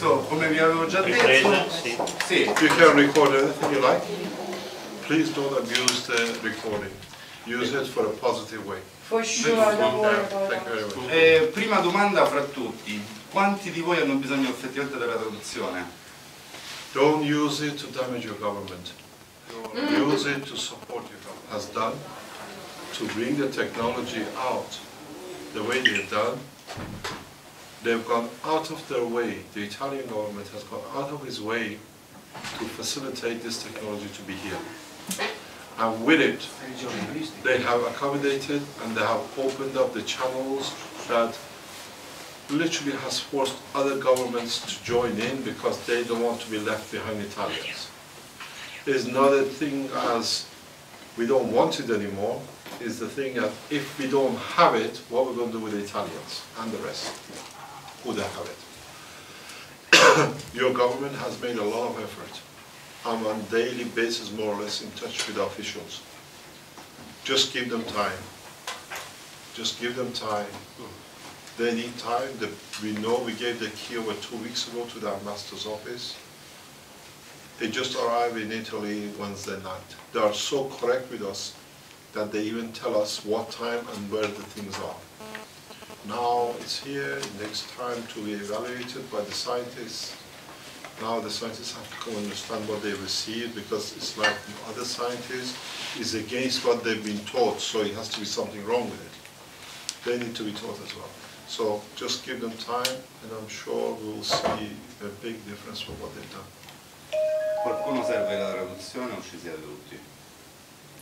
questo, come vi avevo già detto, sì. You can record anything you like. Please don't abuse the recording. Use it for a positive way. For sure, don't worry about Thank you very much. Prima domanda fra tutti, quanti di voi hanno bisogno effettivamente della traduzione? Don't use it to damage your government. Use it to support your government. Has done to bring the technology out the way they've done. They've gone out of their way. The Italian government has gone out of its way to facilitate this technology to be here. And with it, they have accommodated and they have opened up the channels that literally has forced other governments to join in because they don't want to be left behind Italians. There's not a thing as we don't want it anymore, is the thing that if we don't have it, what we're going to do with the Italians and the rest who they have it. Your government has made a lot of effort. I'm on a daily basis more or less in touch with officials. Just give them time. Just give them time. They need time. We know we gave the key over 2 weeks ago to the ambassador's office. They just arrived in Italy Wednesday night. They are so correct with us that they even tell us what time and where the things are. Now it's here, it takes time to be evaluated by the scientists. Now the scientists have to come understand what they received because it's like other scientists, it's against what they've been taught, so it has to be something wrong with it. They need to be taught as well. So just give them time and I'm sure we'll see a big difference for what they've done. Qualcuno serve la traduzione o ci siete tutti?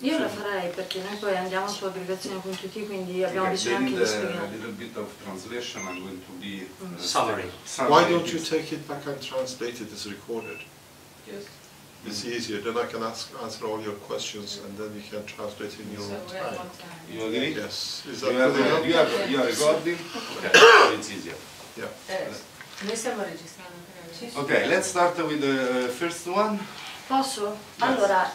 Io la farei perché noi poi andiamo su abbreviazione.it, quindi abbiamo bisogno anche di spiegare. A little bit of translation, I'm going to be summary. Why don't you take it back and translate it as recorded? Yes. It's easier, then I can answer all your questions and then you can translate in your own time. You agree? Yes. Is that You good enough? are recording? Okay, so it's easier. Yeah. Noi stiamo registrando. Ok, let's start with the first one. Posso? Yes. Allora,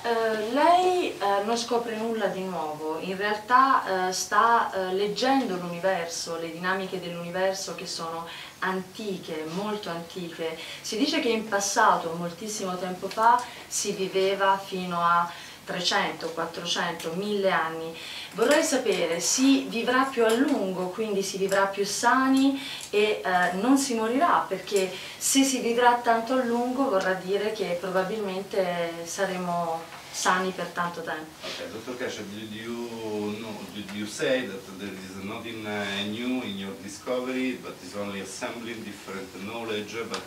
lei non scopre nulla di nuovo, in realtà sta leggendo l'universo, le dinamiche dell'universo che sono antiche, molto antiche. Si dice che in passato, moltissimo tempo fa, si viveva fino a 300, 400, 1000 anni. Vorrei sapere, si vivrà più a lungo, quindi si vivrà più sani e non si morirà, perché se si vivrà tanto a lungo vorrà dire che probabilmente saremo sani per tanto tempo. Okay, Dr. Keshe, did you say that there is nothing new in your discovery, but it's only assembling different knowledge, but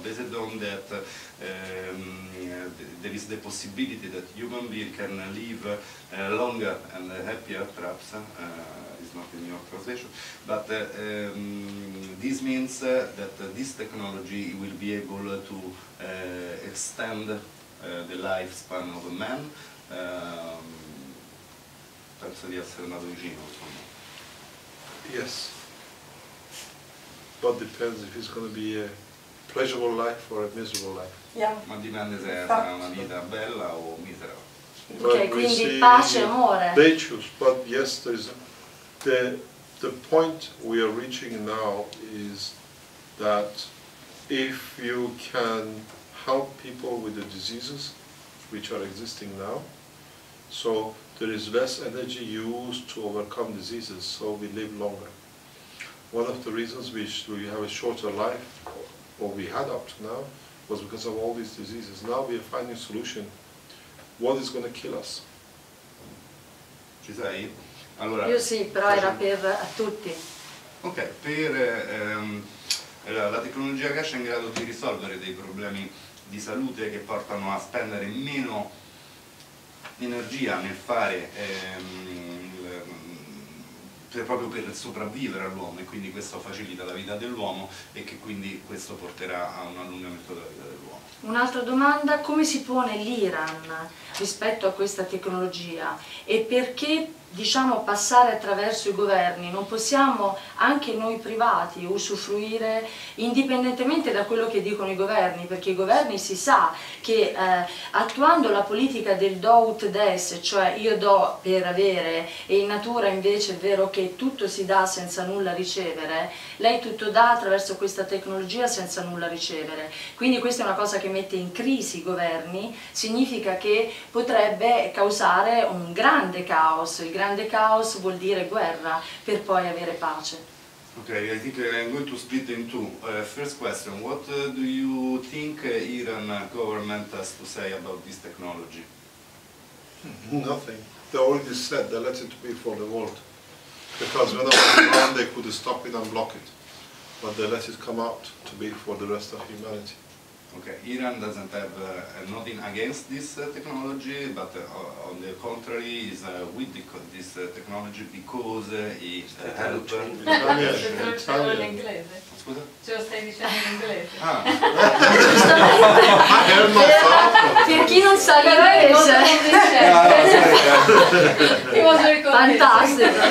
based on that there is the possibility that human being can live longer and happier, perhaps, it's not in your translation, but this means that this technology will be able to extend the lifespan of a man. Penso di essere andato vicino, insomma. Yes. But depends if it's going to be a pleasurable life or a miserable life. Yeah. Ma dipende se sarà una vita bella o misera. Ok, quindi pace e amore. They choose, but yes, there is the point we are reaching now is that if you can help people with the diseases which are existing now, so there is less energy used to overcome diseases, so we live longer. One of the reasons we have a shorter life, or we had up to now, was because of all these diseases. Now we are finding a solution. What is going to kill us? Ci sei? Allora, Io sì, però era per a tutti. Ok, per la tecnologia KESHE è in grado di risolvere dei problemi di salute che portano a spendere meno energia nel fare proprio per sopravvivere all'uomo, e quindi questo facilita la vita dell'uomo e che quindi questo porterà a un allungamento della vita dell'uomo. Un'altra domanda, come si pone l'Iran rispetto a questa tecnologia e perché, diciamo, passare attraverso i governi? Non possiamo anche noi privati usufruire indipendentemente da quello che dicono i governi, perché i governi si sa che attuando la politica del do ut des, cioè io do per avere e in natura invece è vero che che tutto si dà senza nulla ricevere, lei tutto dà attraverso questa tecnologia senza nulla ricevere. Quindi questa è una cosa che mette in crisi i governi, significa che potrebbe causare un grande caos. Il grande caos vuol dire guerra per poi avere pace. Okay, I think I'm going to split in two. First question, what do you think Iran government has to say about this technology? Nothing. They already said they let it be for the world. Because when it was around they could stop it and block it. But they let it come out to be for the rest of humanity. Okay, Iran doesn't have nothing against this technology, but on the contrary is with this technology because it helps. Scusa? Ce lo stai dicendo in inglese? Ah. Per chi non sa l'inglese, fantastico.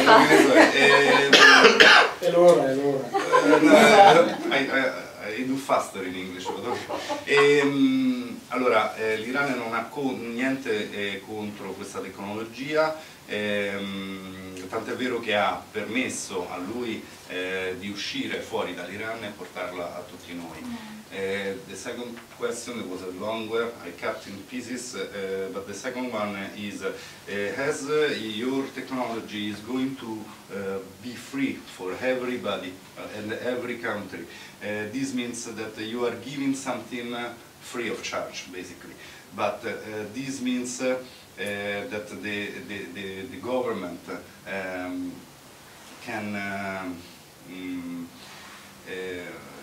È l'ora. I do faster in English. Allora, l'Iran non ha niente contro questa tecnologia, tant'è vero che ha permesso a lui di uscire fuori dall'Iran e portarla a tutti noi. The second question was a long one, I cut in pieces, but the second one is, as your technology is going to be free for everybody and every country, this means that you are giving something free of charge, basically. But this means that the government can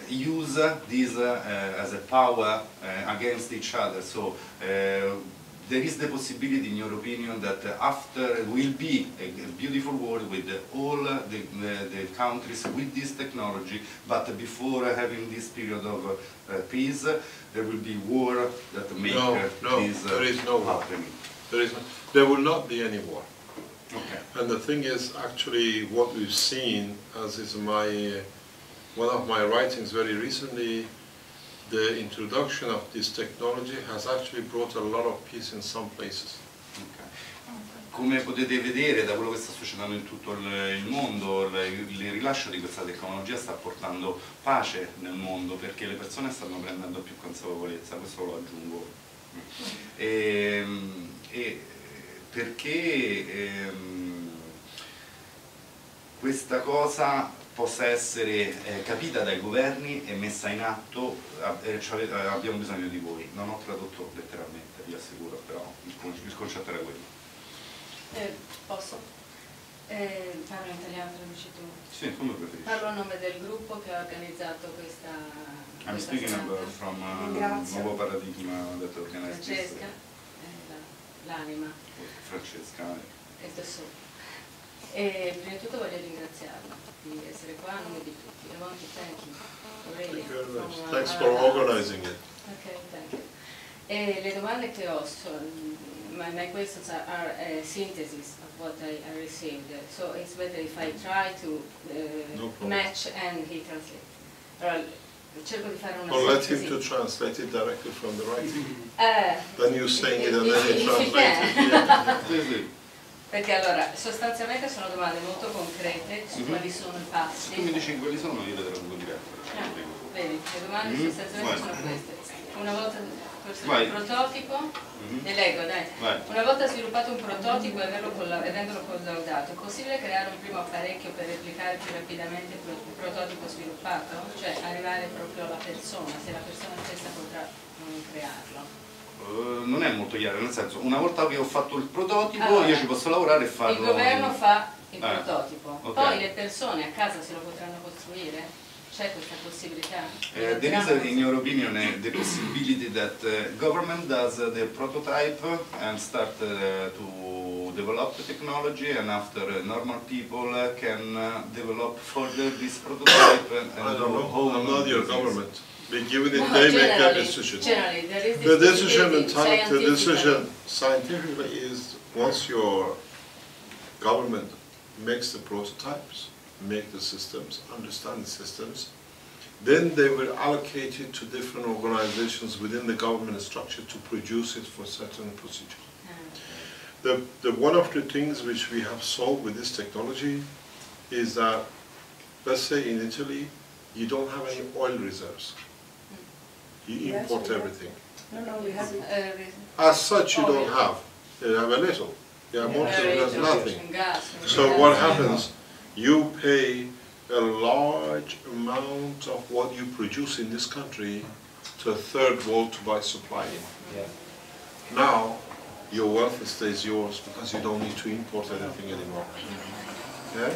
use this as a power against each other. So there is the possibility, in your opinion, that after will be a beautiful world with all the countries with this technology, but before having this period of peace, there will be war that make this there is no war. happening. There will not be any war. Okay. And the thing is, actually, what we've seen, as is one of my writings very recently, the introduction of this technology has actually brought a lot of peace in some places. Okay. Come potete vedere da quello che sta succedendo in tutto il mondo, il rilascio di questa tecnologia sta portando pace nel mondo perché le persone stanno prendendo più consapevolezza, questo lo aggiungo. Perché questa cosa possa essere capita dai governi e messa in atto, abbiamo bisogno di voi. Non ho tradotto letteralmente, vi assicuro, però il concetto era quello. Posso? Parlo in italiano, traduci tu? Sì, come preferisci. Parlo a nome del gruppo che ha organizzato questa I'm speaking from Nuovo Paradigma that organized this. Francesca, l'anima. Francesca. E tesoro. E prima di tutto voglio ringraziarla di essere qua a nome di tutti. I want to thank you. Really, Thank you very much. Thanks for organizing it. Ok, thank you. E le domande che ho sono, my questions are a synthesis of what I received. So it's better if I try to match and he translate. Allora, cerco di fare una Or let sintesi. him to translate it directly from the writing. Then you saying it and then he If translates you it. can. Sì, sì. Perché allora, sostanzialmente sono domande molto concrete su quali sono i passi. Se tu mi dici quelli sono, io le traduco diretto. Vedi, le domande sostanzialmente sono queste. Una volta questo Vai. il prototipo, le leggo dai. Vai. Una volta sviluppato un prototipo e avendolo collaudato, è possibile creare un primo apparecchio per replicare più rapidamente il prototipo sviluppato? Cioè arrivare proprio alla persona, se la persona stessa potrà crearlo. Non è molto chiaro, nel senso, una volta che ho fatto il prototipo allora, io ci posso lavorare e farlo. Il governo fa il prototipo, okay. Poi le persone a casa se lo potranno costruire? C'è questa possibilità? There is, in your opinion, the possibility that government does the prototype and start to develop the technology, and after normal people can develop further this prototype and I don't know, I'm not your government. They give it, No, they make that generally, decision. Generally, there is The this decision possibility the decision scientifically is once your government makes the prototypes, make the systems, understand the systems, then they will allocate it to different organizations within the government structure to produce it for certain procedures. The one of the things which we have solved with this technology is that, let's say in Italy, you don't have any oil reserves. You import everything. No, we have As such, you don't have. You have a little. You have most of it has nothing. So what happens? You pay a large amount of what you produce in this country to a third world to buy supply in. Now, your wealth stays yours because you don't need to import anything anymore. Yeah?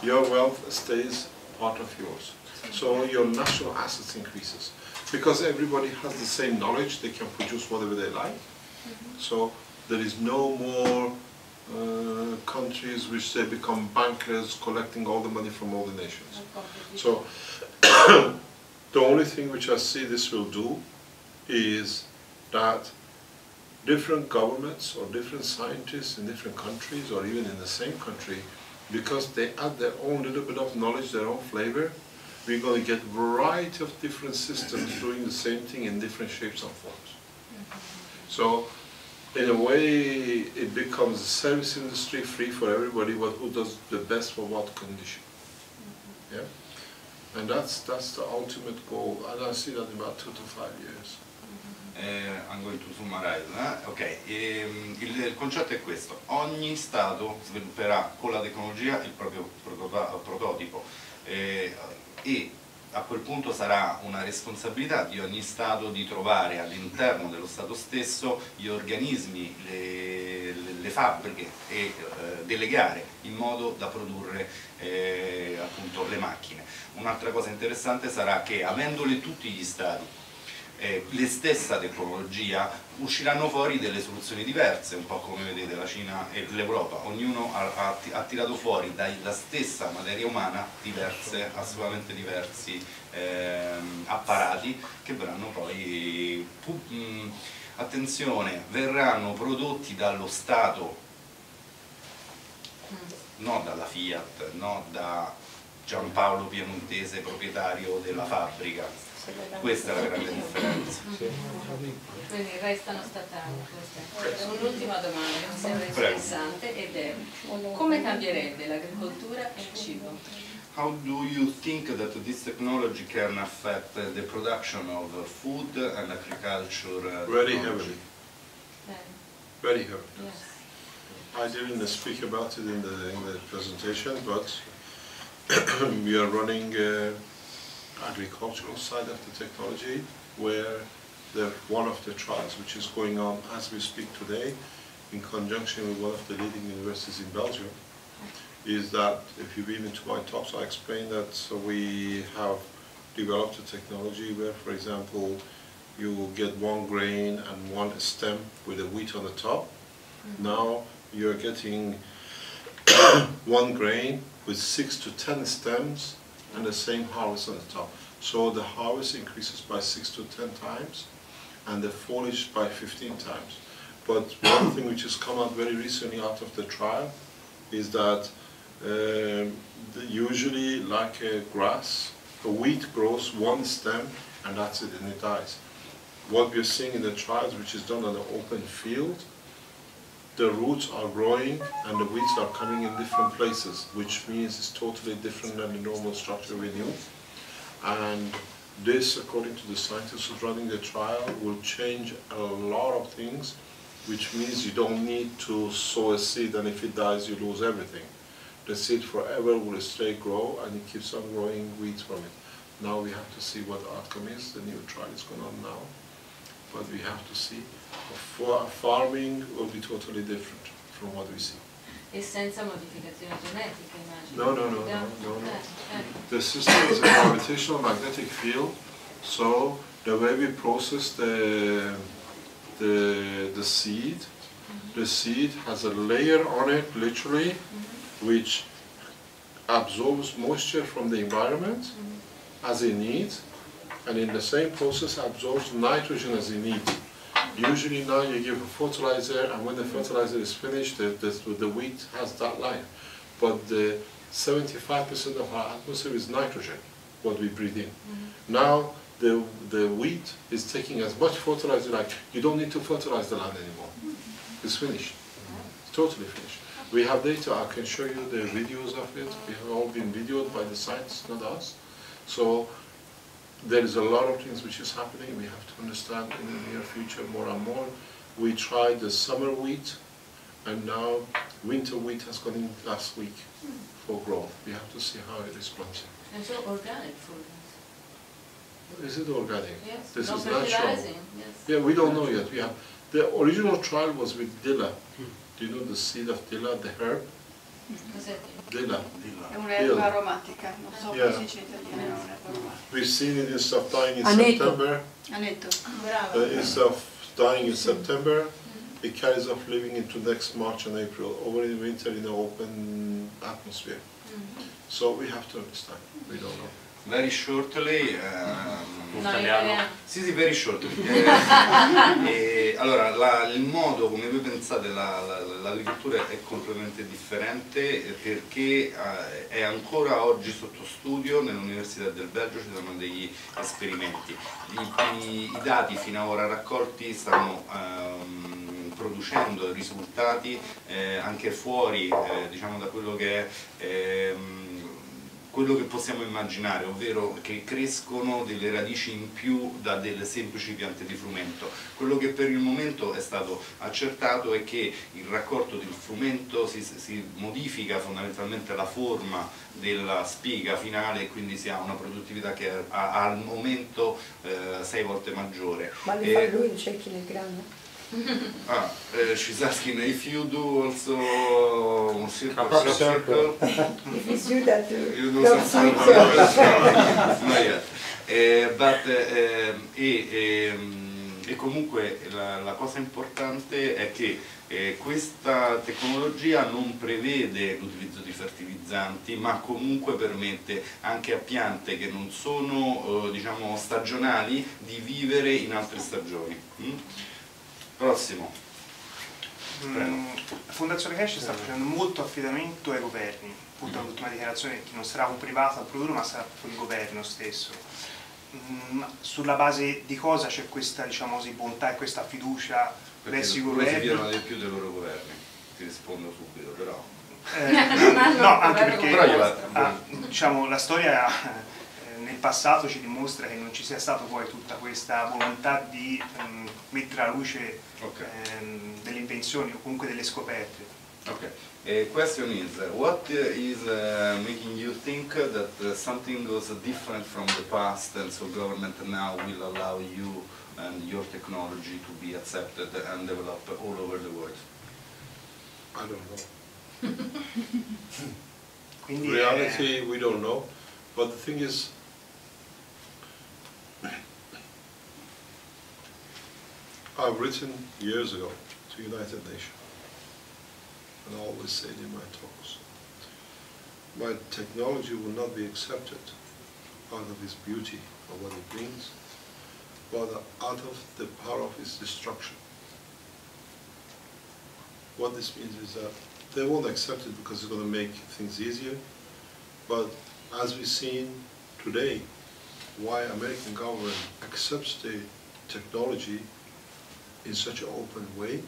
Your wealth stays part of yours. So your national assets increases. Because everybody has the same knowledge, they can produce whatever they like. So there is no more countries which they become bankers collecting all the money from all the nations. So the only thing which I see this will do is that different governments or different scientists in different countries or even in the same country, because they add their own little bit of knowledge, their own flavor, we're going to get a variety of different systems doing the same thing in different shapes and forms. So in a way, it becomes a service industry free for everybody, but who does the best for what condition. Yeah? And that's the ultimate goal, and I see that in about 2 to 5 years. I'm going to summarize. Ok, il concetto è questo: ogni Stato svilupperà con la tecnologia il proprio prototipo e a quel punto sarà una responsabilità di ogni Stato di trovare all'interno dello Stato stesso gli organismi, le fabbriche e delegare in modo da produrre appunto le macchine. Un'altra cosa interessante sarà che, avendole tutti gli Stati le stessa tecnologia, usciranno fuori delle soluzioni diverse, un po' come vedete la Cina e l'Europa. Ognuno ha tirato fuori dalla stessa materia umana assolutamente diversi apparati che verranno poi, attenzione, verranno prodotti dallo Stato, non dalla Fiat, non da Giampaolo Piemontese proprietario della fabbrica. Questa è la grande differenza. Quindi restano statali. Un'ultima domanda che mi sembra interessante ed è: come cambierebbe l'agricoltura e il cibo? How do you think that this technology can affect the production of food and agriculture? Very heavily. Very heavily. Yes. I didn't speak about it in the presentation, but we are running agricultural side of the technology, where one of the trials which is going on as we speak today in conjunction with one of the leading universities in Belgium is that, if you've been into my talks, I explained that we have developed a technology where, for example, you get one grain and one stem with a wheat on the top. Now you're getting one grain with 6 to 10 stems and the same harvest on the top. So the harvest increases by 6 to 10 times and the foliage by 15 times. But one thing which has come out very recently out of the trial is that usually, like a grass, a wheat grows one stem and that's it, and it dies. What we're seeing in the trials, which is done on an open field, the roots are growing and the weeds are coming in different places, which means it's totally different than the normal structure we knew. And this, according to the scientists who's running the trial, will change a lot of things, which means you don't need to sow a seed and if it dies you lose everything. The seed forever will stay grow and it keeps on growing weeds from it. Now we have to see what the outcome is. The new trial is going on now, but we have to see. Farming will be totally different from what we see. E senza modificazioni genetiche, immagino. No. The system is a gravitational magnetic field, so the way we process the seed, the seed has a layer on it, literally, which absorbs moisture from the environment as it needs, and in the same process absorbs nitrogen as it needs. Usually now you give a fertilizer, and when the fertilizer is finished, the wheat has that line. But the 75% of our atmosphere is nitrogen, what we breathe in. Now the wheat is taking as much fertilizer, like you don't need to fertilize the land anymore. It's finished. It's totally finished. We have data. I can show you the videos of it. We have all been videoed by the scientists, not us. So there is a lot of things which is happening. We have to understand in the near future more and more. We tried the summer wheat, and now winter wheat has gone in last week for growth. We have to see how it is planted. And so organic food. Is it organic? Yes. This No is natural. fertilizing, yes. Yeah, we don't know yet. We have the original trial was with dilla. Do you know the seed of dilla, the herb? Cos'è? Dilla. È un'erba aromatica, non so Yeah. come si dice in italiano, è un'erba aromatica. We've seen it instead of dying in Aneto. September. Aneto. Brava. Instead of dying in September, it carries off living into next March and April, over in winter in an open atmosphere. So we have to understand. We don't know. Very shortly, No, italiano. sì, very shortly. Allora, il modo come voi pensate l'agricoltura è completamente differente perché è ancora oggi sotto studio nell'Università del Belgio, ci sono degli esperimenti. I dati fino ad ora raccolti stanno producendo risultati anche fuori diciamo, da quello che è quello che possiamo immaginare, ovvero che crescono delle radici in più da delle semplici piante di frumento. Quello che per il momento è stato accertato è che il raccolto del frumento si modifica fondamentalmente la forma della spiga finale e quindi si ha una produttività che è al momento 6 volte maggiore. Ma le fa lui il cerchio nel grano? She's asking if you do also circle. If you do that, You do don't some see not yet. E comunque la cosa importante è che questa tecnologia non prevede l'utilizzo di fertilizzanti, ma comunque permette anche a piante che non sono diciamo stagionali di vivere in altre stagioni. Prossimo. La Fondazione KESHE sta facendo molto affidamento ai governi, appunto l'ultima dichiarazione che non sarà un privato a produrre ma sarà proprio il governo stesso. Sulla base di cosa c'è questa diciamo così, bontà e questa fiducia verso i governi? Perché si fidano di più dei loro governi, ti rispondo subito però. No, anche perché Però diciamo, la storia nel passato ci dimostra che non ci sia stata poi tutta questa volontà di mettere alla luce delle invenzioni o comunque delle scoperte. Okay. Question is, what is making you think that something was different from the past and so government now will allow you and your technology to be accepted and developed all over the world? I don't know. Quindi reality, we don't know. But the thing is, I've written years ago to United Nations, and I always say in my talks, my technology will not be accepted out of its beauty or what it brings, but out of the power of its destruction. What this means is that they won't accept it because it's going to make things easier, but as we've seen today, why American government accepts the technology in such an open way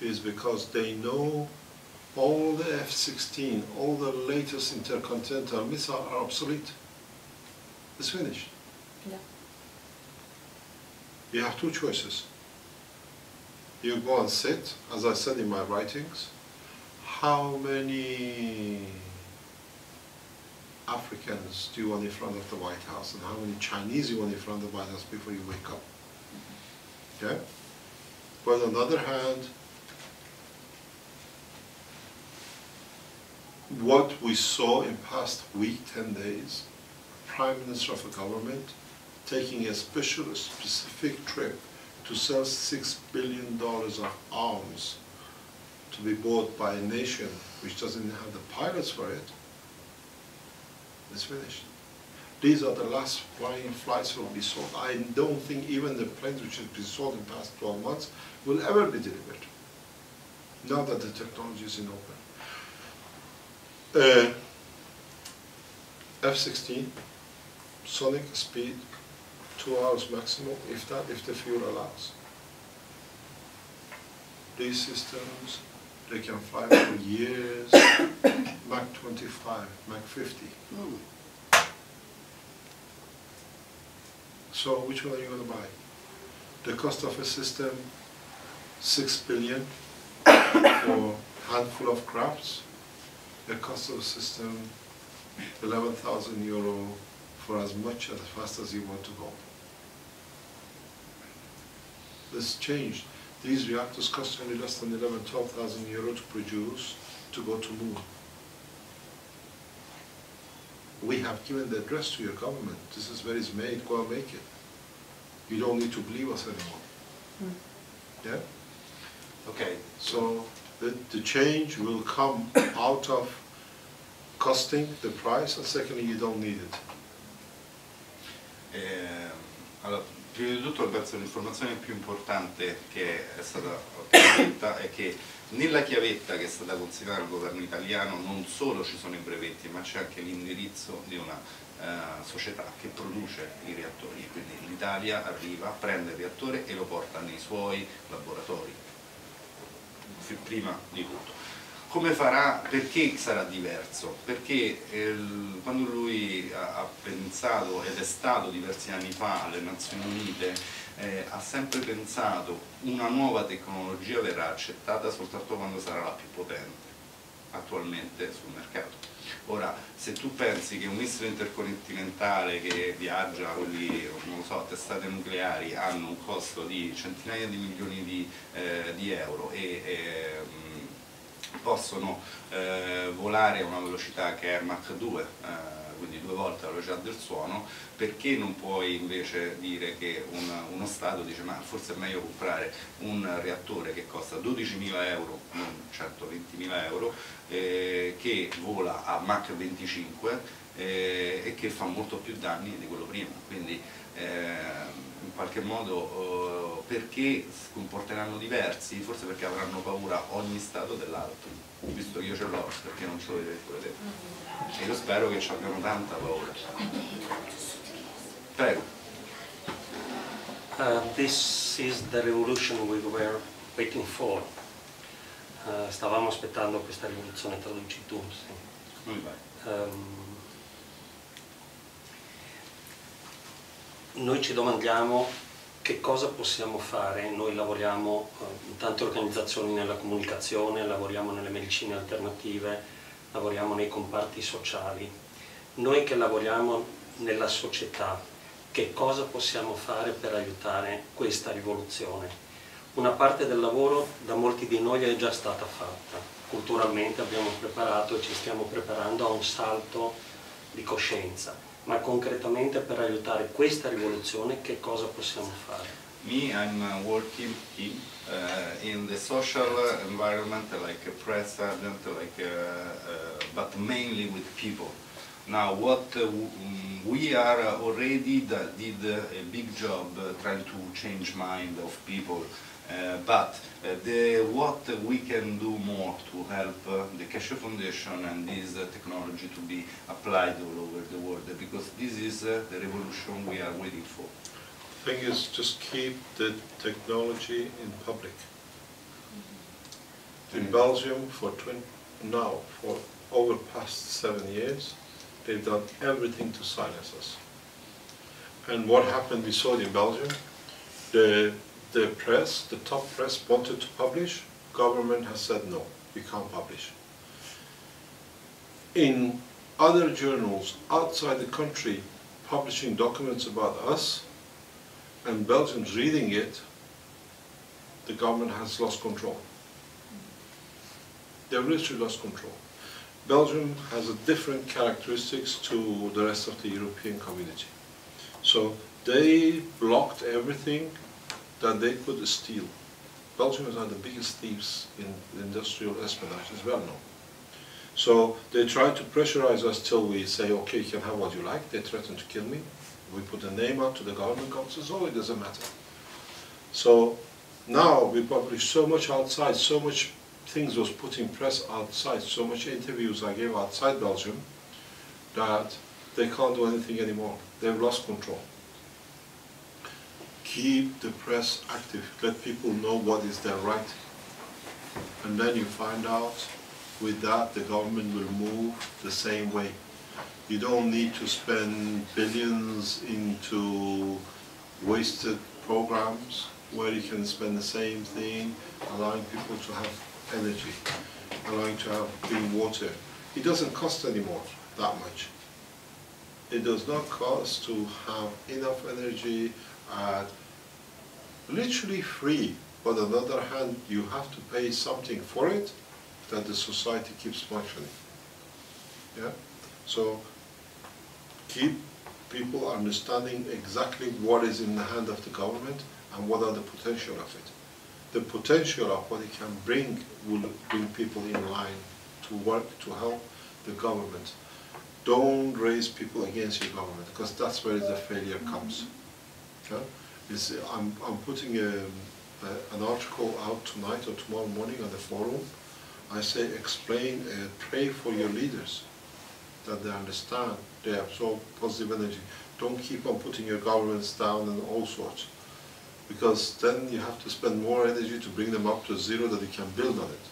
is because they know all the F-16, all the latest intercontinental missiles are obsolete. It's finished. Yeah. You have two choices. You go and sit, as I said in my writings, how many Africans do you want in front of the White House and how many Chinese you want in front of the White House before you wake up? Okay? But on the other hand, what we saw in past week, 10 days, Prime Minister of a government taking a specific trip to sell $6 billion of arms to be bought by a nation which doesn't have the pilots for it, it's finished. These are the last flying flights will be sold. I don't think even the planes which have been sold in the past 12 months will ever be delivered, now that the technology is in open. F-16, sonic speed, 2 hours maximum, if that, if the fuel allows. These systems, They can fly for years, Mach 25, Mach 50. So which one are you going to buy? The cost of a system, 6 billion for a handful of crafts. The cost of a system, 11,000 euro for as much as fast as you want to go. This changed. These reactors cost only less than 12,000 euro to produce, to go to moon. We have given the address to your government. This is where it's made, go and make it. You don't need to believe us anymore. Yeah? Okay. So the change will come out of costing the price, and secondly, you don't need it. Allora, prima di tutto penso l'informazione più importante che è stata detta è che nella chiavetta che è stata consegnata al governo italiano non solo ci sono i brevetti, ma c'è anche l'indirizzo di una società che produce i reattori, quindi l'Italia arriva, prende il reattore e lo porta nei suoi laboratori, prima di tutto. Come farà? Perché sarà diverso? Perché quando lui ha pensato, ed è stato diversi anni fa alle Nazioni Unite, ha sempre pensato una nuova tecnologia verrà accettata soltanto quando sarà la più potente attualmente sul mercato. Ora, se tu pensi che un missile intercontinentale che viaggia, quelli, non lo so, a testate nucleari, hanno un costo di centinaia di milioni di euro e possono volare a una velocità che è Mach 2, quindi 2 volte la velocità del suono, perché non puoi invece dire che uno Stato dice ma forse è meglio comprare un reattore che costa 12.000 euro, non 120.000 euro, che vola a Mach 25 e che fa molto più danni di quello prima, quindi in qualche modo perché si comporteranno diversi? Forse perché avranno paura ogni Stato dell'altro, visto che io ce l'ho, perché non ce lo vedete. E io spero che ci abbiano tanta paura. Prego. This is the revolution we were waiting for. Stavamo aspettando questa rivoluzione, traduci tu. Sì. Noi ci domandiamo che cosa possiamo fare. Noi lavoriamo in tante organizzazioni nella comunicazione, lavoriamo nelle medicine alternative, lavoriamo nei comparti sociali. Noi che lavoriamo nella società, che cosa possiamo fare per aiutare questa rivoluzione? Una parte del lavoro da molti di noi è già stata fatta. Culturalmente abbiamo preparato e ci stiamo preparando a un salto di coscienza. Ma concretamente per aiutare questa rivoluzione che cosa possiamo fare? Me, I'm working in the social environment, like a president, but mainly with people. Now, what we are already did a big job trying to change mind of people. But what we can do more to help the KESHE Foundation and this technology to be applied all over the world, because this is the revolution we are waiting for. The thing is, just keep the technology in public. In Belgium, for over past 7 years, they've done everything to silence us. And what happened, we saw it in Belgium. The press, the top press, wanted to publish. Government has said no, we can't publish. In other journals outside the country publishing documents about us, and Belgians reading it, the government has lost control. They've literally lost control. Belgium has a different characteristics to the rest of the European community. So they blocked everything that they could steal. Belgium is one of the biggest thieves in industrial espionage, is well known. So they try to pressurize us till we say, okay, you can have what you like. They threaten to kill me. We put a name out to the government, says, oh, it doesn't matter. So now we publish so much outside, so much things was put in press outside, so much interviews I gave outside Belgium, that they can't do anything anymore. They've lost control. Keep the press active. Let people know what is their right. and then you find out with that the government will move the same way. You don't need to spend billions into wasted programs where you can spend the same thing, allowing people to have energy, allowing to have clean water. It doesn't cost anymore that much. It does not cost to have enough energy at literally free, but on the other hand, you have to pay something for it that the society keeps functioning. Yeah? So keep people understanding exactly what is in the hand of the government and what are the potential of it. The potential of what it can bring will bring people in line to work to help the government. Don't raise people against your government, because that's where the failure comes. Okay? I'm putting an article out tonight or tomorrow morning on the forum. I say explain, pray for your leaders, that they understand, they absorb positive energy. Don't keep on putting your governments down and all sorts, because then you have to spend more energy to bring them up to zero that you can build on it.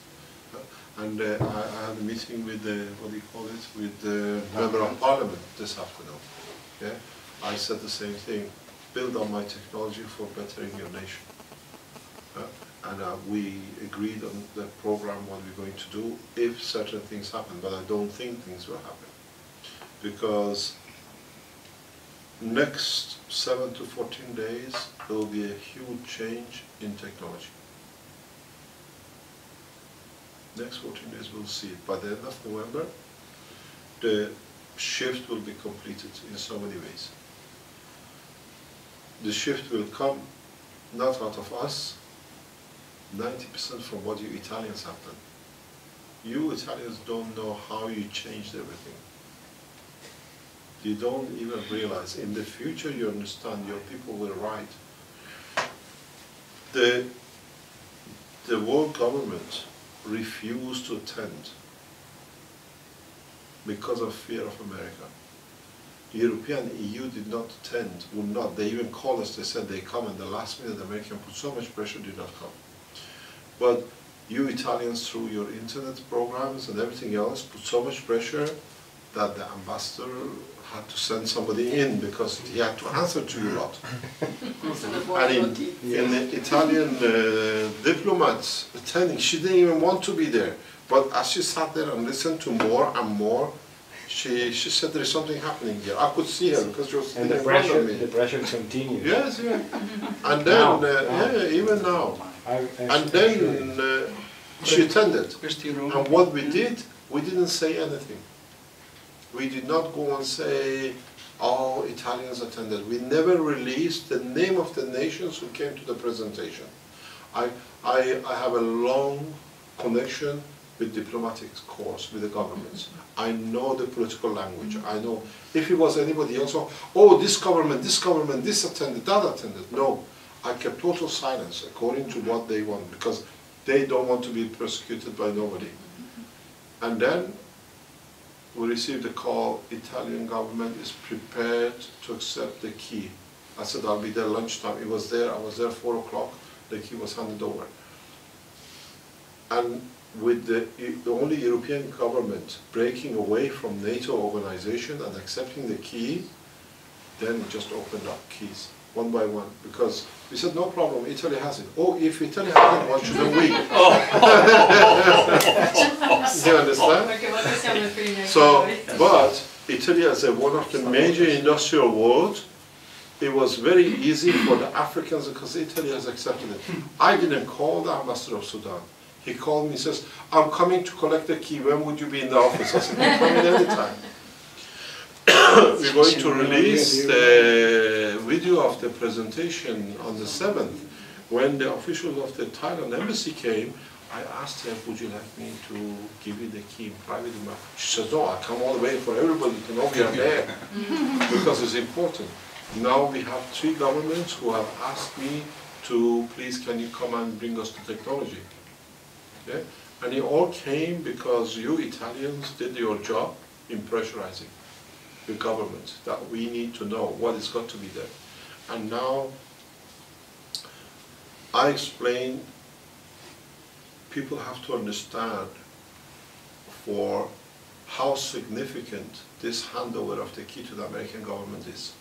And I had a meeting with what do you call it, with the member of parliament this afternoon. Yeah, I said the same thing. Build on my technology for bettering your nation. And we agreed on the program, what we're going to do if certain things happen. But I don't think things will happen, because next 7 to 14 days there will be a huge change in technology. Next 14 days we'll see it. By the end of November, the shift will be completed in so many ways. The shift will come not out of us, 90% from what you Italians have done. You Italians don't know how you changed everything. You don't even realize. In the future you understand, your people will write. The world government refused to attend because of fear of America. European EU did not attend, would not. They even called us, they said they come, and the last minute the American put so much pressure, did not come. But you Italians, through your internet programs and everything else, put so much pressure that the ambassador had to send somebody in, because he had to answer to you lot. And in the Italian diplomats attending, she didn't even want to be there. But as she sat there and listened to more and more, she said there is something happening here. I could see her because she was sitting in front of me. The pressure continues. Yes, yeah. And then, yeah, even now. And then she attended. And what we did, we didn't say anything. We did not go and say, oh, Italians attended. We never released the name of the nations who came to the presentation. I have a long connection with diplomatic corps, with the governments. I know the political language. I know if it was anybody else, oh, this government, this attended, that attended. No, I kept total silence according to what they want, because they don't want to be persecuted by nobody. And then we received a call, Italian government is prepared to accept the key. I said, I'll be there lunchtime. It was there, I was there 4 o'clock, the key was handed over. And with the only European government breaking away from NATO organization and accepting the key, then it just opened up keys, one by one, because we said, no problem, Italy has it. Oh, if Italy has it, why shouldn't we? You understand? So, but Italy as one of the major industrial world, it was very easy for the Africans because Italy has accepted it. I didn't call the ambassador of Sudan. He called me and says, I'm coming to collect the key, when would you be in the office? I said, you come in any time. We're going to release the video of the presentation on the 7th. When the officials of the Thailand embassy came, I asked her, would you like me to give you the key in private? She said, no, I come all the way for everybody to know we are there, because it's important. Now we have 3 governments who have asked me to, please can you come and bring us the technology. Okay? And it all came because you Italians did your job in pressurizing the government that we need to know what has got to be there. And now I explained people have to understand for how significant this handover of the key to the American government is.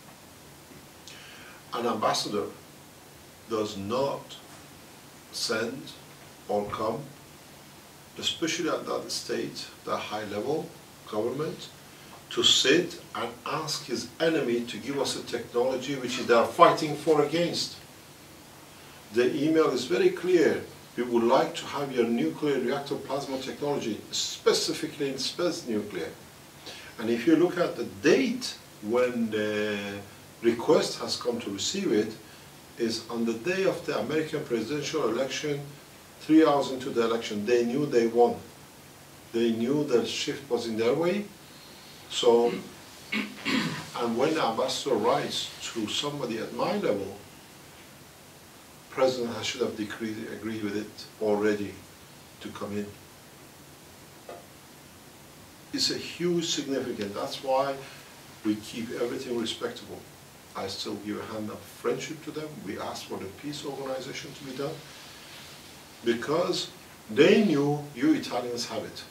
An ambassador does not send or come, especially at that state, the high level government, to sit and ask his enemy to give us a technology which they are fighting for against. The email is very clear. We would like to have your nuclear reactor plasma technology, specifically in space nuclear. And if you look at the date when the request has come to receive it, is on the day of the American presidential election, 3 hours into the election. They knew they won. They knew the shift was in their way. So, and when the ambassador writes to somebody at my level, President should have agreed with it already to come in. It's a huge significance. That's why we keep everything respectable. I still give a hand of friendship to them. We ask for the peace organization to be done because they knew you Italians have it.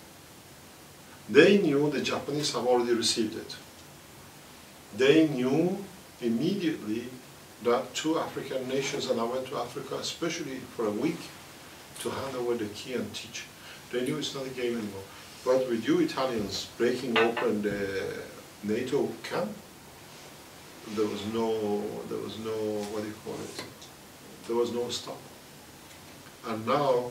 They knew the Japanese have already received it. They knew immediately that 2 African nations, and I went to Africa especially for a week to hand over the key and teach. They knew it's not a game anymore. But with you Italians breaking open the NATO camp, there was no, what do you call it? There was no stop. And now,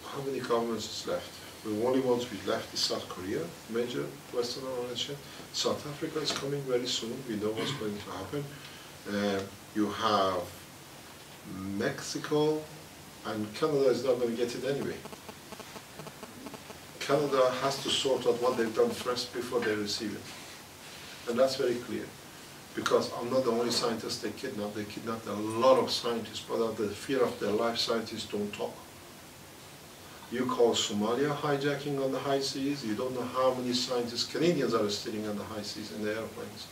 how many governments is left? The only ones we left is South Korea, major Western organization. South Africa is coming very soon. We know what's going to happen. You have Mexico, and Canada is not going to get it anyway. Canada has to sort out what they've done first before they receive it. And that's very clear. Because I'm not the only scientist they kidnapped. They kidnapped a lot of scientists, but out of the fear of their life, scientists don't talk. You call Somalia hijacking on the high seas, you don't know how many scientists, Canadians are stealing on the high seas in the airplanes.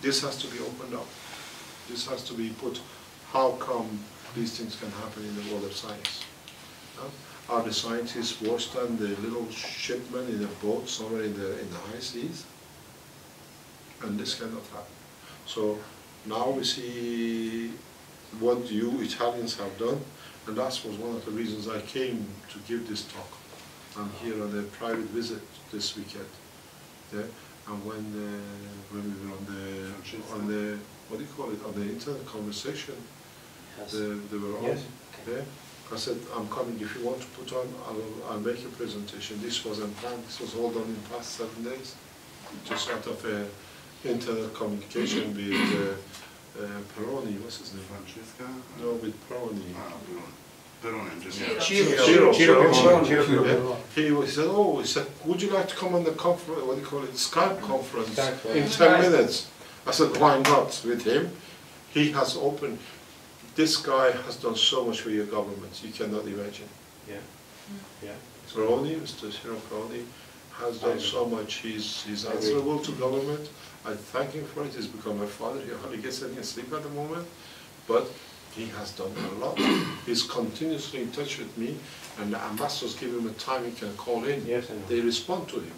This has to be opened up. This has to be put, how come these things can happen in the world of science? Are the scientists worse than the little shipmen in a boat somewhere in the high seas? And this cannot happen. So now we see what you Italians have done, and that was one of the reasons I came to give this talk. I'm here on a private visit this weekend. Yeah? And when we were on the what do you call it, on the internet conversation, Yes. they were on. Yes. Yeah? I said, I'm coming. If you want to put on, I'll make a presentation. This wasn't planned. This was all done in the past 7 days. Just out of internet communication with Peroni, what's his name? Francesca? No, with Peroni. Peroni, just Ciro. Ciro. He said, oh, he said, would you like to come on the conference, what do you call it, Skype conference in 10 minutes? I said, why not with him? He has opened, this guy has done so much for your government, you cannot imagine. Yeah. Yeah. Peroni, Mr. Ciro Peroni, has done so much. He's answerable to government. I thank him for it. He's become my father. He hardly gets any sleep at the moment, but he has done a lot. He's continuously in touch with me, and the ambassadors give him a time he can call in. Yes, I know. They respond to him.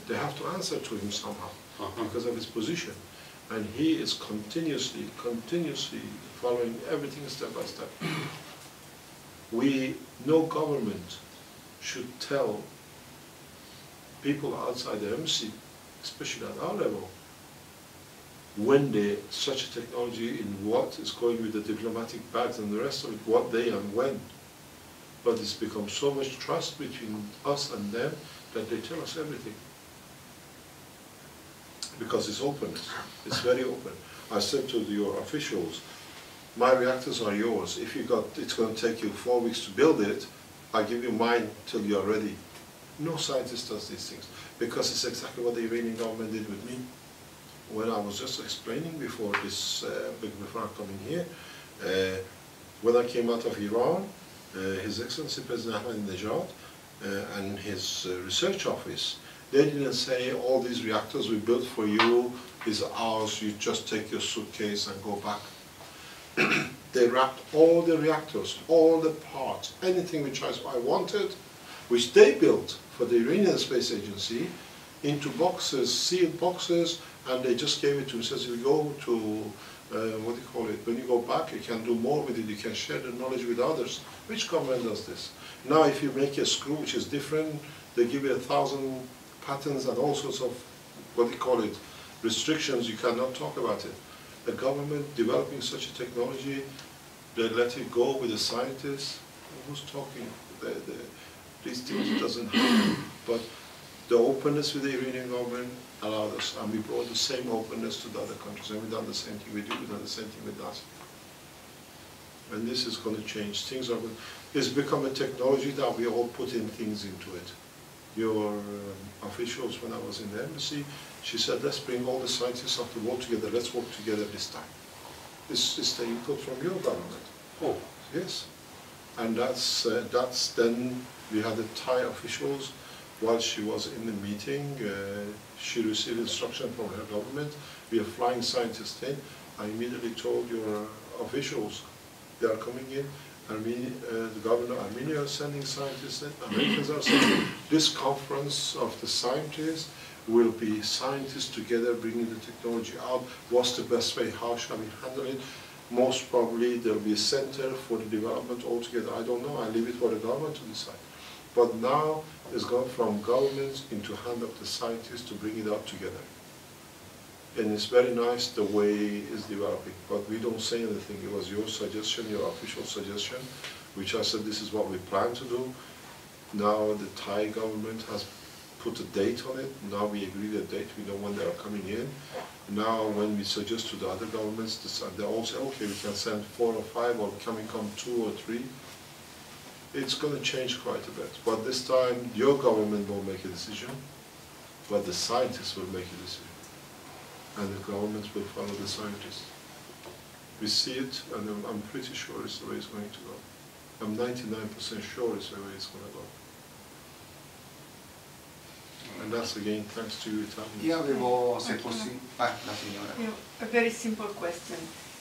They have to answer to him somehow because of his position. And he is continuously following everything step by step. No government should tell people outside the embassy, especially at our level, when such a technology in what is going with the diplomatic bags and the rest of it, what day and when. But it's become so much trust between us and them that they tell us everything. Because it's openness, it's very open. I said to your officials, my reactors are yours. If it's going to take you 4 weeks to build it, I'll give you mine till you're ready. No scientist does these things, because it's exactly what the Iranian government did with me. When I was just explaining before before coming here, when I came out of Iran, His Excellency President Ahmadinejad and his research office, they didn't say all these reactors we built for you is ours, you just take your suitcase and go back. They wrapped all the reactors, all the parts, anything which I wanted, which they built for the Iranian Space Agency, into boxes, sealed boxes, and they just gave it to me. Says, you go to, what do you call it, when you go back, you can do more with it, you can share the knowledge with others. Which government does this? Now if you make a screw which is different, they give you 1,000 patents and all sorts of, what do you call it, restrictions, you cannot talk about it. The government developing such a technology, they let it go with the scientists. Who's talking? These things doesn't happen. But the openness with the Iranian government allowed us, and we brought the same openness to the other countries, and we've done the same thing with you, we've done the same thing with us. And this is going to change. Things are going, it's become a technology that we all put in things into it. Your officials, when I was in the embassy, she said, let's bring all the scientists of the world together, let's work together this time. This is the input from your government. Oh, yes. And that's then, we had the Thai officials, while she was in the meeting, she received instruction from her government, we are flying scientists in. I immediately told your officials, they are coming in, the governor of Armenia is sending scientists in, Americans are sending. This conference of the scientists will be scientists together bringing the technology out. What's the best way? How shall we handle it? Most probably there will be a center for the development altogether. I don't know. I leave it for the government to decide. But now it's gone from governments into hand of the scientists to bring it out together. And it's very nice the way it's developing. But we don't say anything. It was your suggestion, your official suggestion, which I said this is what we plan to do. Now the Thai government has put a date on it. Now we agree the date. We know when they are coming in. Now when we suggest to the other governments, they all say, okay, we can send 4 or 5, or can we come 2 or 3? It's going to change quite a bit. But this time, your government won't make a decision, but the scientists will make a decision. And the governments will follow the scientists. We see it, and I'm pretty sure it's the way it's going to go. I'm 99% sure it's the way it's going to go. And that's again thanks to you Italians. Io avevo, se possibile, la signora. A very simple question.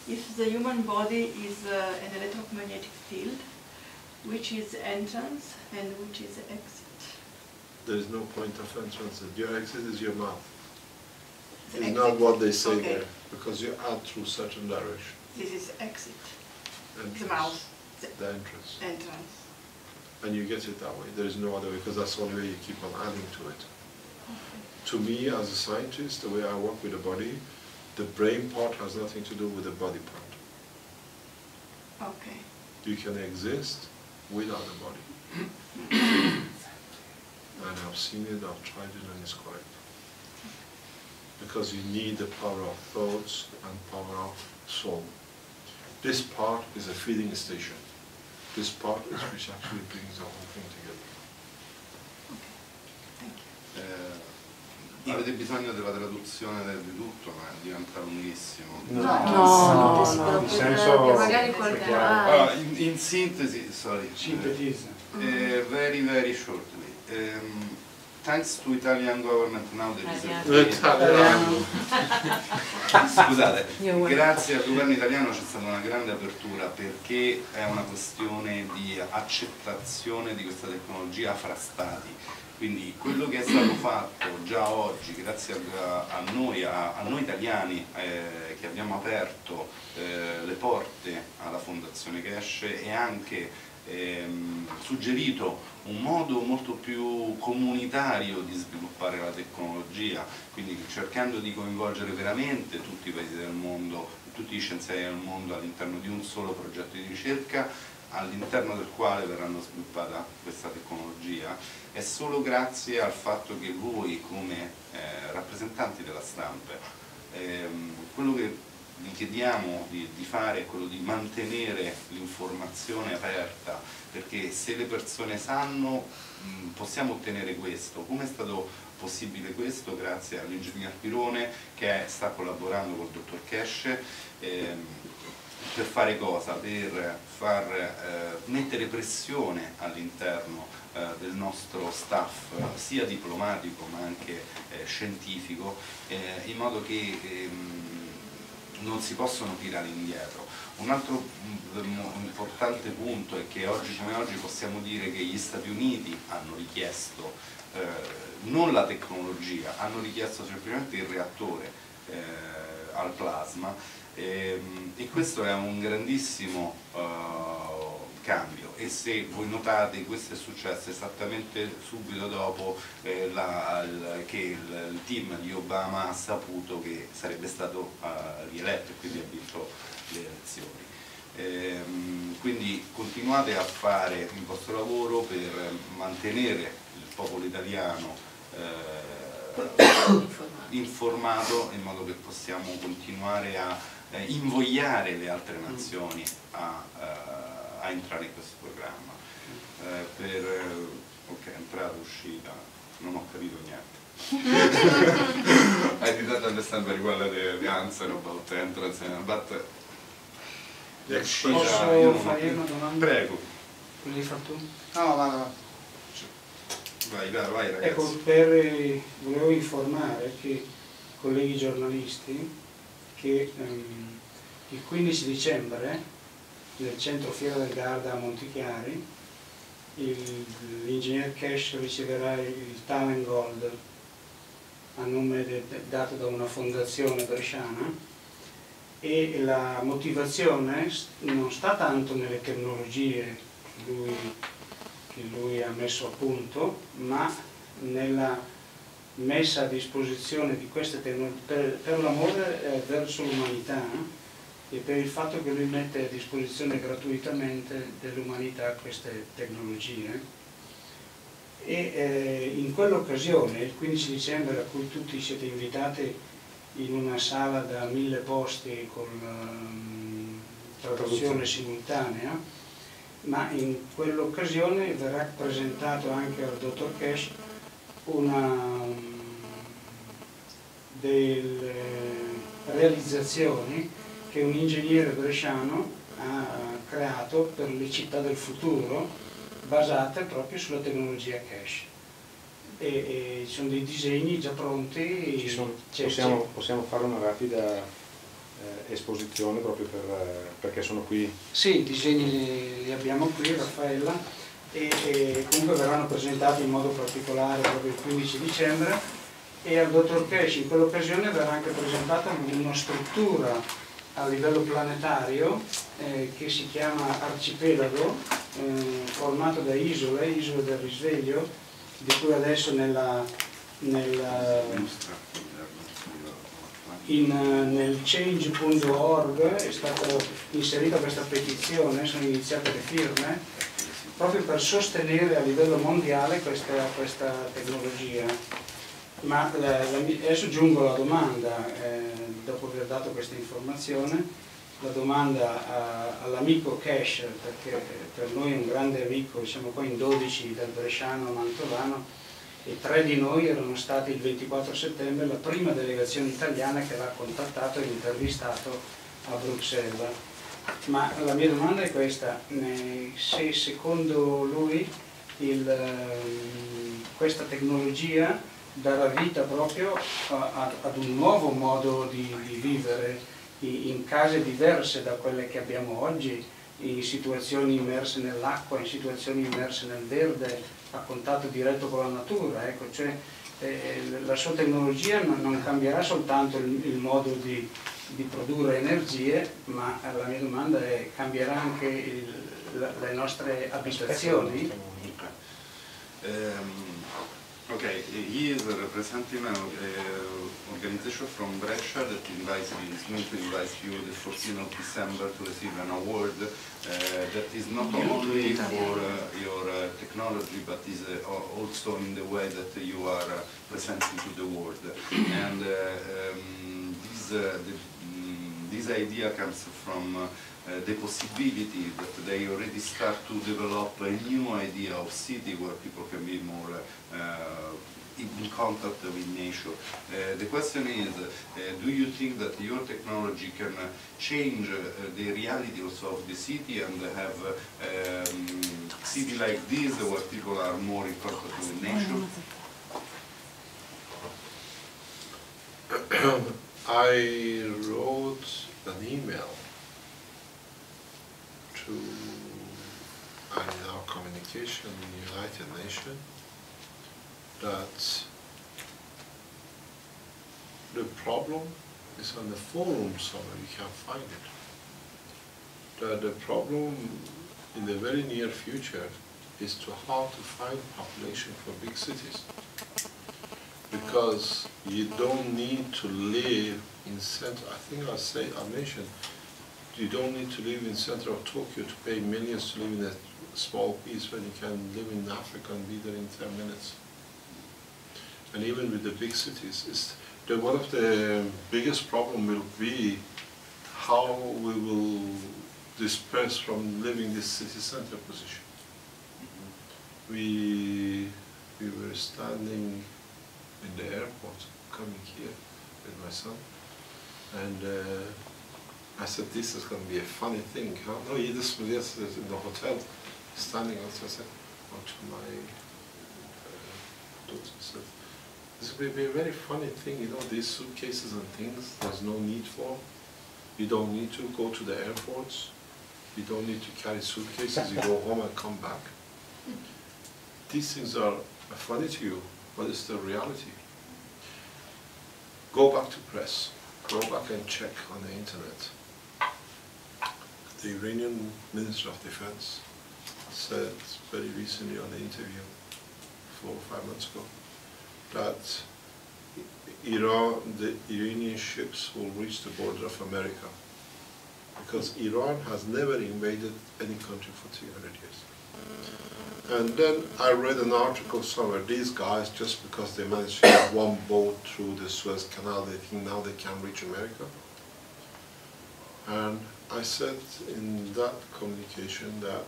If the human body is an electromagnetic field, which is entrance and which is exit? There is no point of entrance. Your exit is your mouth. The it's exit? not what they say Okay. there, because you add through certain direction. This is exit. Entrance. The mouth. The entrance. Entrance. And you get it that way. There is no other way, because that's the only way you keep on adding to it. To me, as a scientist, the way I work with the body, the brain part has nothing to do with the body part. Okay. You can exist without the body. And I've seen it, I've tried it, and it's correct. Because you need the power of thoughts and power of soul. This part is a feeding station. This part is which actually brings the whole thing together. Avete bisogno della traduzione di tutto, ma diventa lunghissimo. No, nel senso, magari Allora, in sintesi, sorry. Sintetizza. Very, very shortly. Thanks to Italian government now there is Scusate, grazie al governo italiano c'è stata una grande apertura, perché è una questione di accettazione di questa tecnologia fra stati. Quindi quello che è stato fatto già oggi, grazie a noi italiani che abbiamo aperto le porte alla Fondazione KESHE, e anche suggerito un modo molto più comunitario di sviluppare la tecnologia, quindi cercando di coinvolgere veramente tutti i paesi del mondo, tutti gli scienziati del mondo all'interno di un solo progetto di ricerca, all'interno del quale verranno sviluppata questa tecnologia. È solo grazie al fatto che voi come rappresentanti della stampa, quello che vi chiediamo di fare è quello di mantenere l'informazione aperta, perché se le persone sanno possiamo ottenere questo. Come è stato possibile questo? Grazie all'ingegner Pirone, che sta collaborando col dottor KESHE per fare cosa? Per mettere pressione all'interno del nostro staff, sia diplomatico ma anche scientifico, in modo che non si possono tirare indietro. Un altro importante punto è che oggi come oggi possiamo dire che gli Stati Uniti hanno richiesto non la tecnologia, hanno richiesto semplicemente il reattore al plasma, e questo è un grandissimo cambio, e se voi notate questo è successo esattamente subito dopo che il team di Obama ha saputo che sarebbe stato rieletto e quindi ha vinto le elezioni. Quindi continuate a fare il vostro lavoro per mantenere il popolo italiano informato, in modo che possiamo continuare a invogliare le altre nazioni a entrare in questo programma. Ok, entrata, uscita, non ho capito niente. I didn't understand very well the answer about entrance, but Posso fare una domanda? Prego. L'hai fatto? No, va. Vai ragazzi. Ecco, volevo informare che colleghi giornalisti che il 15 dicembre nel centro Fiera del Garda a Montichiari l'ingegner Keshe riceverà il Talent Gold a nome dato da una fondazione bresciana, e la motivazione non sta tanto nelle tecnologie che lui ha messo a punto, ma nella messa a disposizione di queste tecnologie per l'amore verso l'umanità, e per il fatto che lui mette a disposizione gratuitamente dell'umanità queste tecnologie. E in quell'occasione, il 15 dicembre, a cui tutti siete invitati in una sala da 1000 posti con traduzione simultanea, ma in quell'occasione verrà presentato anche al dottor Keshe delle realizzazioni che un ingegnere bresciano ha creato per le città del futuro, basate proprio sulla tecnologia Keshe. E ci sono dei disegni già pronti. Possiamo fare una rapida esposizione proprio perché sono qui. Sì, i disegni li abbiamo qui, Raffaella, e comunque verranno presentati in modo particolare proprio il 15 dicembre, e al dottor Keshe in quell'occasione verrà anche presentata una struttura a livello planetario che si chiama arcipelago, formato da isole del risveglio, di cui adesso nel change.org è stata inserita questa petizione, sono iniziate le firme, proprio per sostenere a livello mondiale questa tecnologia. Ma adesso giungo alla domanda, dopo aver dato questa informazione, la domanda all'amico Keshe, perché per noi è un grande amico, siamo qua in 12 dal bresciano mantovano, e 3 di noi erano stati il 24 settembre la prima delegazione italiana che l'ha contattato e intervistato a Bruxelles. Ma la mia domanda è questa: se secondo lui questa tecnologia darà vita proprio ad un nuovo modo di vivere in case diverse da quelle che abbiamo oggi, in situazioni immerse nell'acqua, in situazioni immerse nel verde, a contatto diretto con la natura. Ecco, cioè, la sua tecnologia non cambierà soltanto il modo di produrre energie, ma la mia domanda è: cambierà anche le nostre abitazioni? Okay, he is representing an organization from Brescia that is going to invite you the 14th of December to receive an award that is not only for your technology, but is also in the way that you are presenting to the world. And this idea comes from the possibility that they already start to develop a new idea of city where people can be more in contact with nature. The question is, do you think that your technology can change the reality also of the city and have city like this where people are more in contact with nature? I wrote an email to our communication in the United Nations that the problem is on the forum somewhere, you can't find it. That the problem in the very near future is to how to find population for big cities. Because you don't need to live in center, I think I mentioned, you don't need to live in center of Tokyo to pay millions to live in a small piece when you can live in Africa and be there in 10 minutes. And even with the big cities, one of the biggest problem will be how we will disperse from living this city center position. We were standing in the airport coming here with my son, and I said, this is going to be a funny thing, huh? No, this was yesterday in the hotel, standing outside. I said, to my daughter, I said, this will be a very funny thing, you know, these suitcases and things, there's no need for. You don't need to go to the airports. You don't need to carry suitcases, you go home and come back. These things are funny to you, but it's the reality. Go back to press. Go back and check on the internet. The Iranian Minister of Defense said very recently on the interview, 4 or 5 months ago, that the Iranian ships will reach the border of America, because Iran has never invaded any country for 300 years. And then I read an article somewhere, these guys, just because they managed to get one boat through the Suez Canal, they think now they can reach America. And I said in that communication that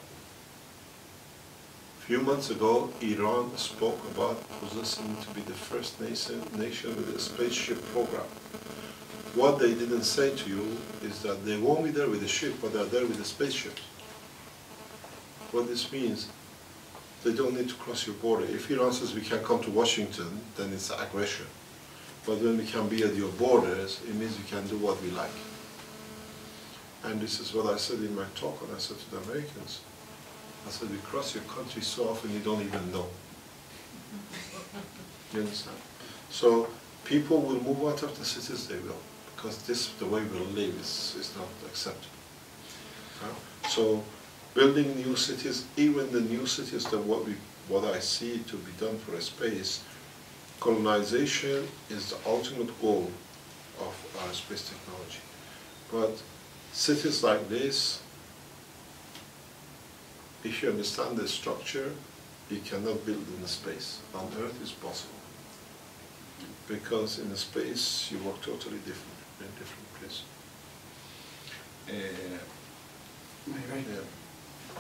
a few months ago, Iran spoke about possessing to be the first nation with a spaceship program. What they didn't say to you is that they won't be there with a ship, but they're there with a spaceship. What this means, they don't need to cross your border. If Iran says we can come to Washington, then it's aggression. But when we can be at your borders, it means we can do what we like. And this is what I said in my talk, and I said to the Americans, I said, we cross your country so often you don't even know. You understand? So people will move out of the cities, they will, because the way we live is not acceptable. So building new cities, even the new cities, that what I see to be done for a space, colonization is the ultimate goal of aerospace technology. But cities like this, if you understand the structure, you cannot build in a space. On Earth it's possible. Because in a space you work totally different, in a different place.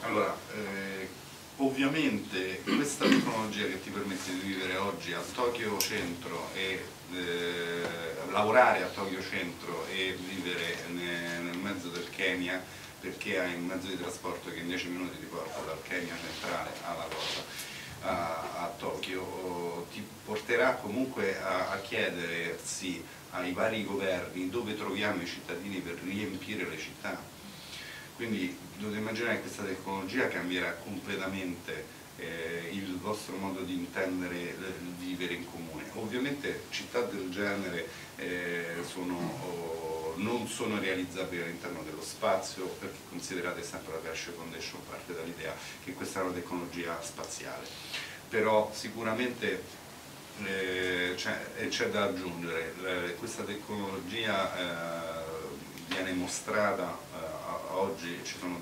Allora, ovviamente questa tecnologia che ti permette di vivere oggi a Tokyo Centro e lavorare a Tokyo Centro e vivere nel mezzo del Kenya, perché hai un mezzo di trasporto che in 10 minuti ti porta dal Kenya centrale alla costa a Tokyo, ti porterà comunque a chiedersi ai vari governi dove troviamo i cittadini per riempire le città. Quindi dovete immaginare che questa tecnologia cambierà completamente il vostro modo di intendere il vivere in comune. Ovviamente città del genere non sono realizzabili all'interno dello spazio, perché considerate sempre la KESHE Foundation parte dall'idea che questa è una tecnologia spaziale. Però sicuramente c'è da aggiungere, questa tecnologia viene mostrata oggi, ci sono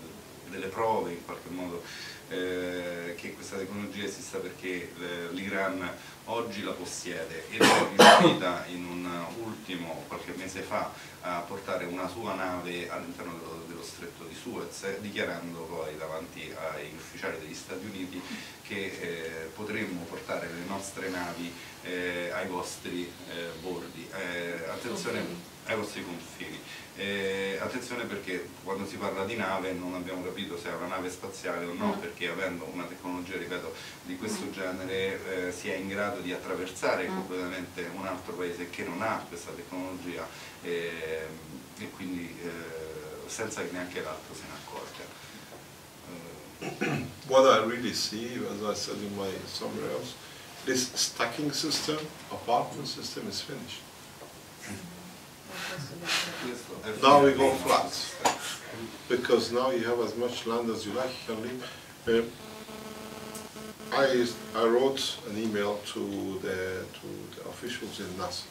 delle prove in qualche modo che questa tecnologia esista, perché l'Iran oggi la possiede ed è riuscita in un ultimo, qualche mese fa, a portare una sua nave all'interno dello stretto di Suez, dichiarando poi davanti agli ufficiali degli Stati Uniti che potremmo portare le nostre navi ai vostri bordi. Attenzione, ai vostri confini. Attenzione, perché quando si parla di nave non abbiamo capito se è una nave spaziale o no, perché avendo una tecnologia, ripeto, di questo genere si è in grado di attraversare completamente un altro paese che non ha questa tecnologia e quindi senza che neanche l'altro se ne accorga. What I really see, as I said in my somewhere else, this stacking system, apartment system is finished. Now we go flat, because now you have as much land as you like, you can live. I wrote an email to the officials in NASA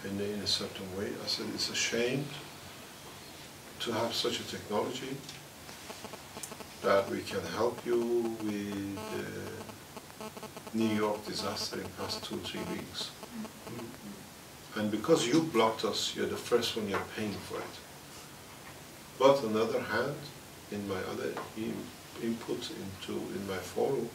in a certain way. I said it's a shame to have such a technology that we can help you with the New York disaster in past 2-3 weeks. And because you blocked us, you're the first one, you're paying for it. But on the other hand, in my other input in my forum,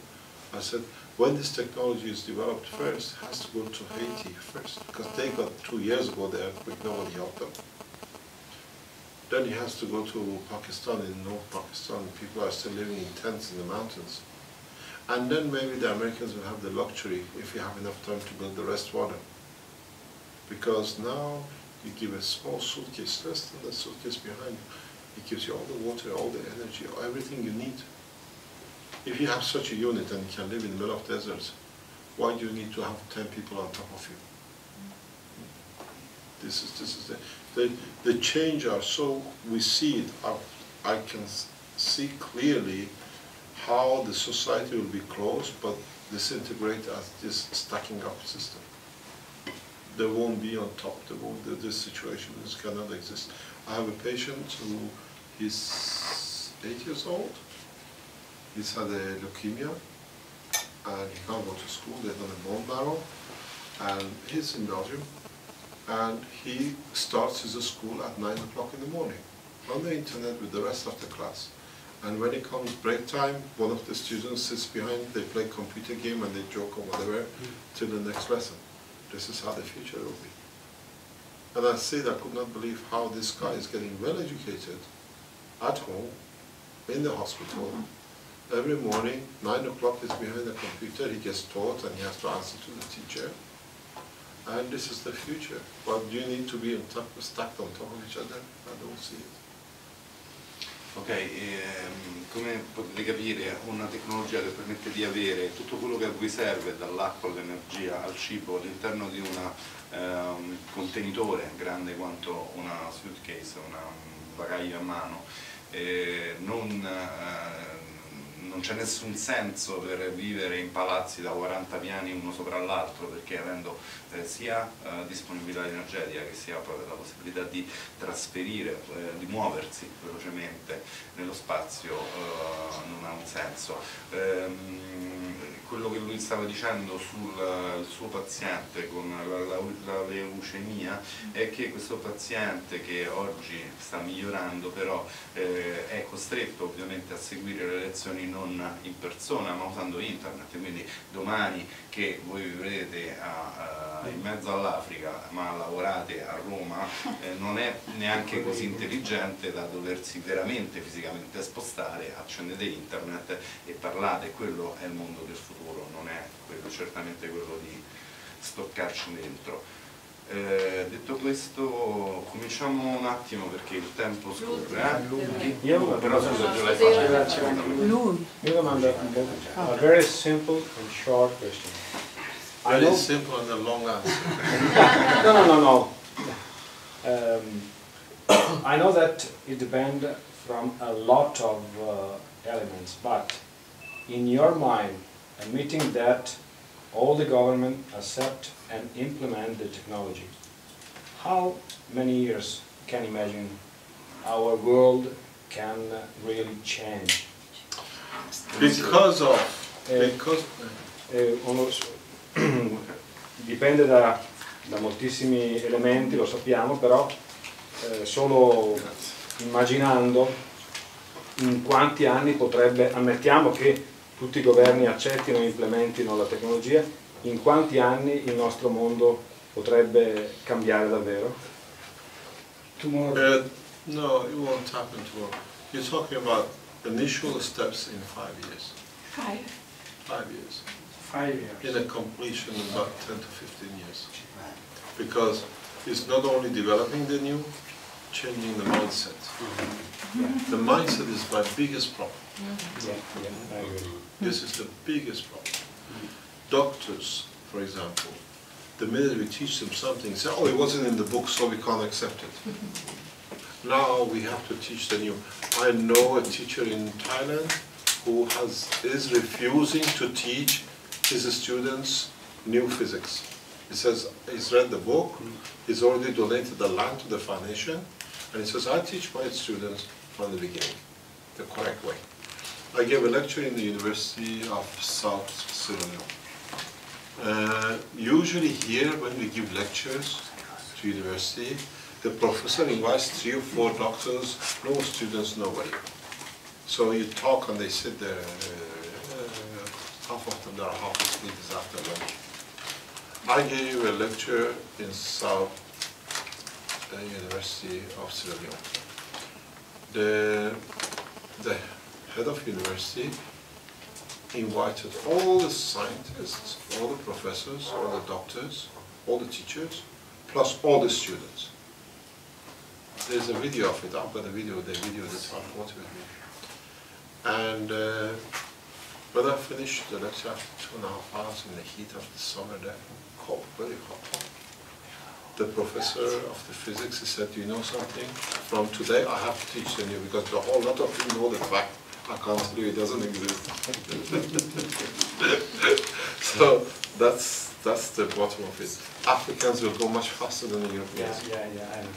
I said, when this technology is developed first, it has to go to Haiti first, because they got 2 years ago the earthquake, nobody helped them. Then he has to go to Pakistan, in North Pakistan, people are still living in tents in the mountains. And then maybe the Americans will have the luxury, if you have enough time, to build the rest water. Because now you give a small suitcase, less than the suitcase behind you, it gives you all the water, all the energy, everything you need. If you have such a unit and you can live in the middle of deserts, why do you need to have 10 people on top of you? This is the change are so, we see it, I can see clearly how the society will be closed but disintegrate as this stacking up system. There won't be on top, this situation cannot exist. I have a patient who is 8 years old. He's had a leukemia and he can't go to school. They've done a bone marrow and he's in Belgium. And he starts his school at 9 o'clock in the morning on the internet with the rest of the class. And when it comes break time, one of the students sits behind, they play computer game and they joke or whatever till the next lesson. This is how the future will be. And I said I could not believe how this guy is getting well educated at home, in the hospital. Every morning, 9 o'clock is behind the computer, he gets taught and he has to answer to the teacher. And this is the future. But do you need to be stacked on top of each other? I don't see it. Ok, come potete capire, una tecnologia che permette di avere tutto quello che a voi serve, dall'acqua all'energia al cibo, all'interno di un contenitore grande quanto una suitcase, un bagaglio a mano, non c'è nessun senso per vivere in palazzi da 40 piani uno sopra l'altro, perché avendo sia disponibilità energetica che sia poi la possibilità di trasferire, di muoversi velocemente nello spazio, non ha un senso. Quello che lui stava dicendo sul suo paziente con la leucemia è che questo paziente, che oggi sta migliorando, però è costretto ovviamente a seguire le lezioni non in persona ma usando internet, quindi domani che voi vivrete in mezzo all'Africa ma lavorate a Roma, non è neanche così intelligente da doversi veramente fisicamente spostare, accendete internet e parlate. Quello è il mondo del futuro, non è certamente quello di stoccarci dentro. Detto questo, cominciamo un attimo perché il tempo scorre. Però scusa, io l'hai fatto. Io domando a very simple and short question. Very simple and a long answer. No. I know that it depends from a lot of elements, but in your mind, admitting that all the government accept and implement the technology, how many years can imagine our world can really change? Dipende da moltissimi elementi, lo sappiamo, però solo immaginando in quanti anni potrebbe, ammettiamo che tutti i governi accettino e implementino la tecnologia, in quanti anni il nostro mondo potrebbe cambiare davvero? No, it won't happen tomorrow. You're talking about initial steps in 5 years. 5 years. 5 years. In a completion in about 10 to 15 years. Because it's not only developing the new, changing the mindset. The mindset is my biggest problem. I agree. This is the biggest problem. Doctors, for example, the minute we teach them something, say, oh, it wasn't in the book, so we can't accept it. Now we have to teach the new. I know a teacher in Thailand who is refusing to teach his students new physics. He says he's read the book, he's already donated the land to the foundation, and he says, I teach my students from the beginning, the correct way. I gave a lecture in the University of South Sierra Leone. Usually here, when we give lectures to university, the professor invites 3 or 4 doctors, no students, nobody. So you talk and they sit there, half of them are half asleep after lunch. I gave a lecture in South University of Sierra Leone. The head of university invited all the scientists, all the professors, all the doctors, all the teachers, plus all the students. There's a video of it. I've got a video. They videoed it. I've got it with me. And when I finished the lecture after 2.5 hours in the heat of the summer there, cold, very hot. The professor of the physics, he said, do you know something? From today I have to teach the new, because the whole lot of you know the fact. I can't tell you it doesn't exist. So that's the bottom of it. Africans will go much faster than the Europeans.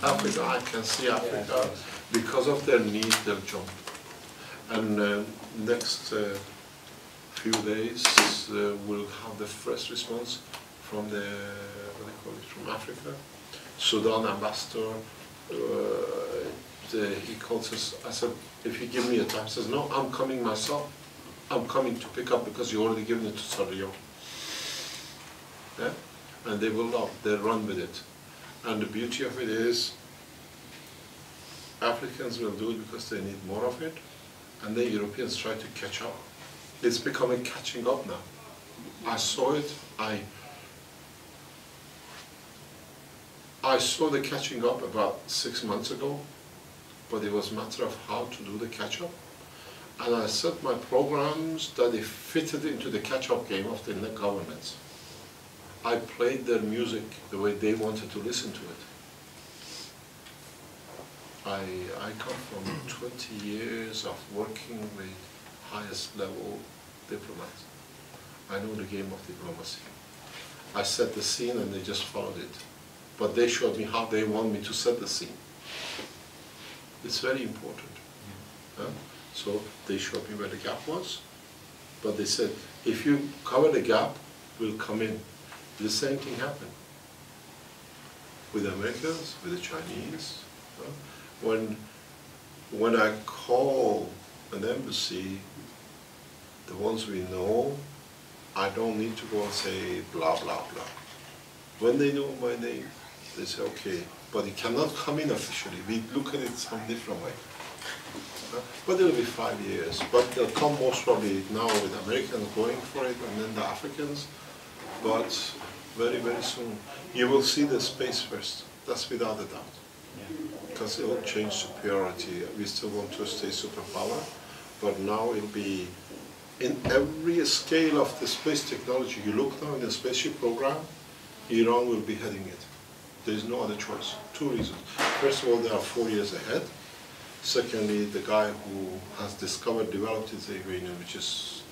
Africa, I can see Africa, because of their need, they'll jump. And next few days, we'll have the first response from the, what do you call it, from Africa. Sudan ambassador, he calls us, I said, if you give me a time, he says, no, I'm coming myself. I'm coming to pick up because you already given it to Sierra Leone. Yeah? And they will love, they'll run with it. And the beauty of it is, Africans will do it because they need more of it, and the Europeans try to catch up. It's becoming catching up now. I saw it, I saw the catching up about 6 months ago, but it was a matter of how to do the catch-up. And I set my programs that they fitted into the catch-up game of the governments. I played their music the way they wanted to listen to it. I come from 20 years of working with highest level diplomats. I know the game of diplomacy. I set the scene and they just followed it. But they showed me how they want me to set the scene. It's very important. So they showed me where the gap was, but they said, if you cover the gap, we'll come in. The same thing happened with the Americans, with the Chinese. When I call an embassy, the ones we know, I don't need to go and say blah, blah, blah. When they know my name, they say, okay, but it cannot come in officially. We look at it some different way. But it'll be 5 years. But they'll come most probably now with Americans going for it, and then the Africans. But very, very soon, you will see the space first. That's without a doubt. Because it will change superiority. We still want to stay superpower, but now it'll be in every scale of the space technology. You look now in the spaceship program, Iran will be heading it. There is no other choice. 2 reasons. First of all, they are 4 years ahead. Secondly, the guy who has developed is the Iranian, which is,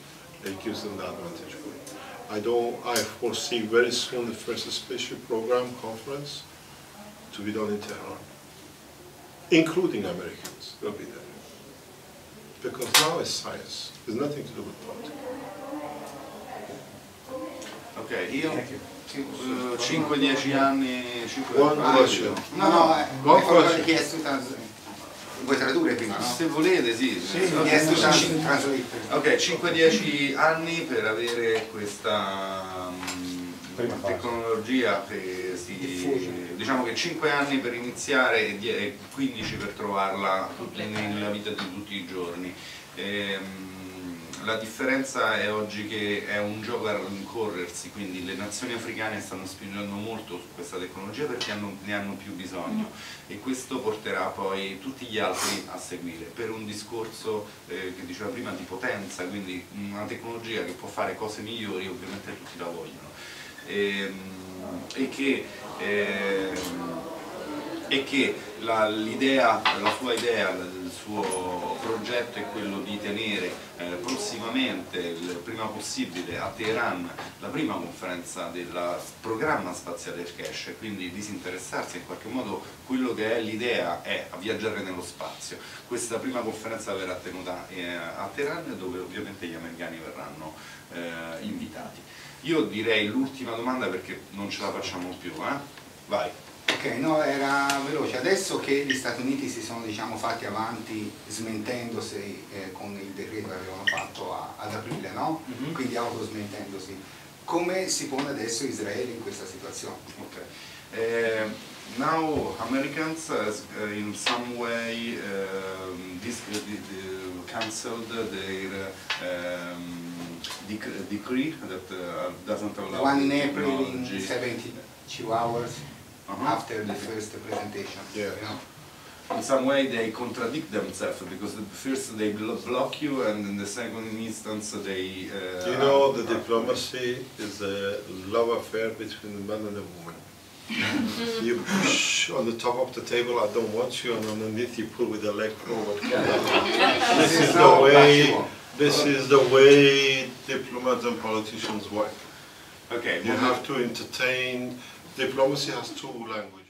it gives them the advantage. I foresee very soon the first spaceship program conference to be done in Tehran, including Americans. They'll be there. Because now it's science. There's nothing to do with politics. Ok, io 5-10 anni... Ho chiesto vuoi tradurre quindi? Se volete, sì. Ok, 5-10 anni per avere questa tecnologia che diciamo che 5 anni per iniziare e 15 per trovarla nella vita di tutti i giorni. La differenza è oggi che è un gioco a rincorrersi, quindi le nazioni africane stanno spingendo molto su questa tecnologia perché ne hanno più bisogno e questo porterà poi tutti gli altri a seguire per un discorso che diceva prima di potenza, quindi una tecnologia che può fare cose migliori, ovviamente tutti la vogliono e che la sua idea, il suo progetto è quello di tenere prossimamente, il prima possibile, a Teheran la prima conferenza del programma spaziale KESHE, quindi disinteressarsi in qualche modo, quello che è l'idea è viaggiare nello spazio. Questa prima conferenza verrà tenuta a Teheran dove ovviamente gli americani verranno invitati. Io direi l'ultima domanda perché non ce la facciamo più, vai. Ok, no, era veloce. Adesso che gli Stati Uniti si sono fatti avanti smentendosi con il decreto che avevano fatto ad aprile, no? Quindi autosmentendosi, come si pone adesso Israele in questa situazione? Okay. Now Americans in some way cancelled their decree that doesn't allow one in the April technology. in 72 hours after the first presentation. Yeah. You know? In some way they contradict themselves because first they block you and in the second instance they... you know, the diplomacy is a love affair between a man and a woman. You push on the top of the table, I don't want you, and underneath you pull with the leg forward. This is the way diplomats and politicians work. Okay, you have to entertain. Diplomacy has two languages.